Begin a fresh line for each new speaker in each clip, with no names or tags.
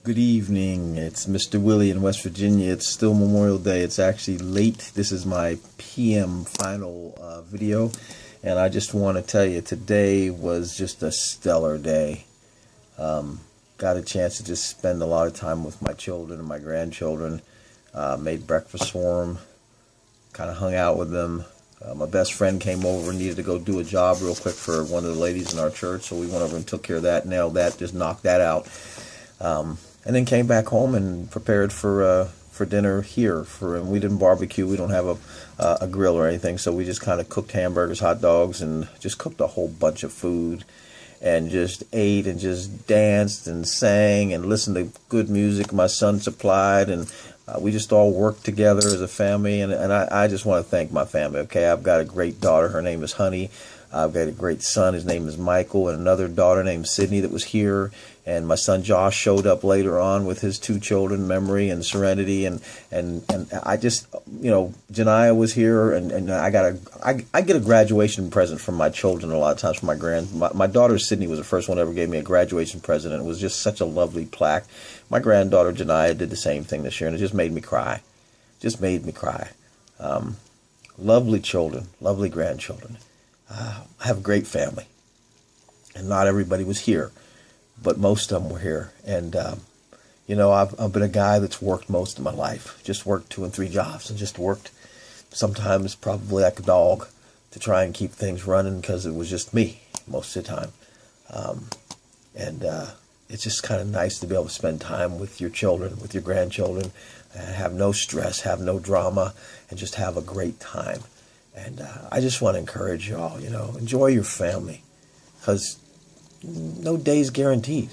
Good evening. It's Mr. Willie in West Virginia. It's still Memorial Day. It's actually late. This is my PM final video. And I just want to tell you, today was just a stellar day. Got a chance to just spend a lot of time with my children and my grandchildren. Made breakfast for them. Kind of hung out with them. My best friend came over and needed to go do a job real quick for one of the ladies in our church. So we went over and took care of that, nailed that, just knocked that out. And then came back home and prepared for dinner here. And we didn't barbecue. We don't have a grill or anything, so we just kind of cooked hamburgers, hot dogs, and just cooked a whole bunch of food, and just ate and just danced and sang and listened to good music my son supplied, and we just all worked together as a family. And I just want to thank my family. Okay, I've got a great daughter. Her name is Honey. I've got a great son. His name is Michael, and another daughter named Sydney that was here. And my son Josh showed up later on with his two children, Memory and Serenity. And I just, Janiyah was here, and I get a graduation present from my children a lot of times from my daughter Sydney was the first one that ever gave me a graduation present, and it was just such a lovely plaque. My granddaughter Janiyah did the same thing this year, and it just made me cry. Lovely children, lovely grandchildren. I have a great family, and not everybody was here, but most of them were here. And I've been a guy that's worked most of my life, just worked 2 and 3 jobs, and just worked sometimes probably like a dog to try and keep things running, because it was just me most of the time. It's just kind of nice to be able to spend time with your children, with your grandchildren, and have no stress, have no drama, and just have a great time. And I just want to encourage you all, enjoy your family, because no day's guaranteed.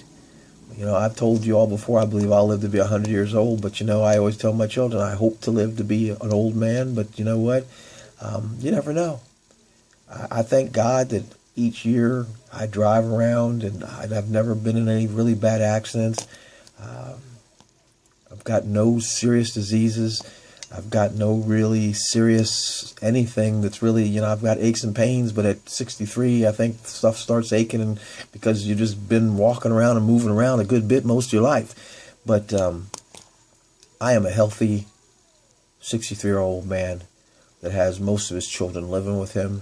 I've told you all before, I believe I'll live to be 100 years old, but I always tell my children I hope to live to be an old man, but you know what? You never know. I thank God that each year I drive around, and I've never been in any really bad accidents. I've got no serious diseases. I've got no really serious anything that's really, I've got aches and pains, but at 63, I think stuff starts aching, and because you've just been walking around and moving around a good bit most of your life. But I am a healthy 63-year-old man that has most of his children living with him.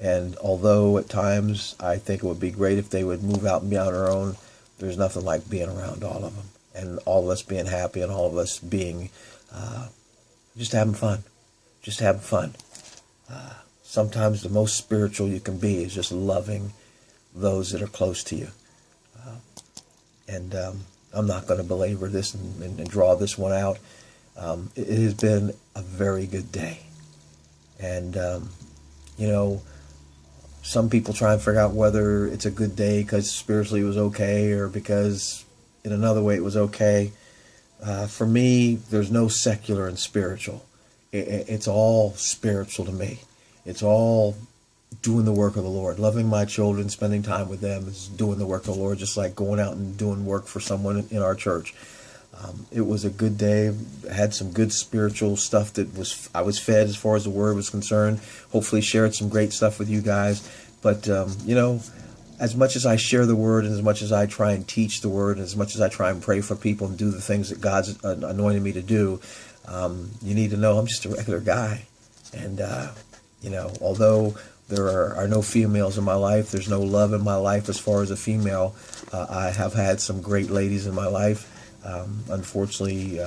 And although at times I think it would be great if they would move out and be on their own, there's nothing like being around all of them, and all of us being happy, and all of us being just having fun. Sometimes the most spiritual you can be is just loving those that are close to you. I'm not going to belabor this and draw this one out. It has been a very good day. And, some people try and figure out whether it's a good day because spiritually it was okay, or because in another way it was okay. For me, there's no secular and spiritual. It's all spiritual to me. It's all doing the work of the Lord. Loving my children, spending time with them is doing the work of the Lord, just like going out and doing work for someone in our church. It was a good day. I had some good spiritual stuff I was fed as far as the Word was concerned. Hopefully shared some great stuff with you guys. But, as much as I share the Word, and as much as I try and teach the Word, and as much as I try and pray for people and do the things that God's anointed me to do, you need to know I'm just a regular guy. And, although there are no females in my life, there's no love in my life as far as a female, I have had some great ladies in my life. Unfortunately,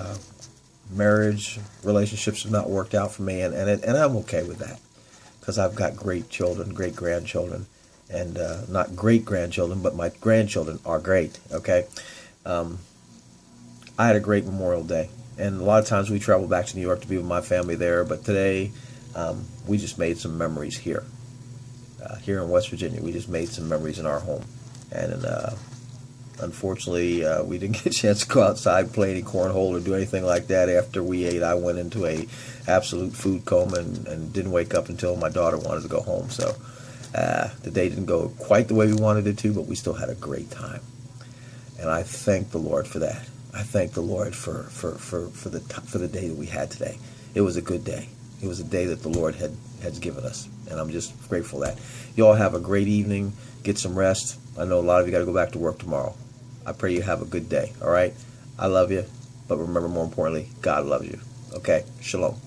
marriage, relationships have not worked out for me, and I'm okay with that, because I've got great children, great grandchildren. And not great-grandchildren, but my grandchildren are great, okay? I had a great Memorial Day. And a lot of times we travel back to New York to be with my family there. But today, we just made some memories here. Here in West Virginia, we just made some memories in our home. And unfortunately, we didn't get a chance to go outside and play any cornhole or do anything like that after we ate. I went into a absolute food coma and didn't wake up until my daughter wanted to go home. So the day didn't go quite the way we wanted it to, but we still had a great time. And I thank the Lord for that. I thank the Lord for the day that we had today. It was a good day. It was a day that the Lord has given us, and I'm just grateful for that. You all have a great evening. Get some rest. I know a lot of you got to go back to work tomorrow. I pray you have a good day, all right? I love you, but remember, more importantly, God loves you. Okay? Shalom.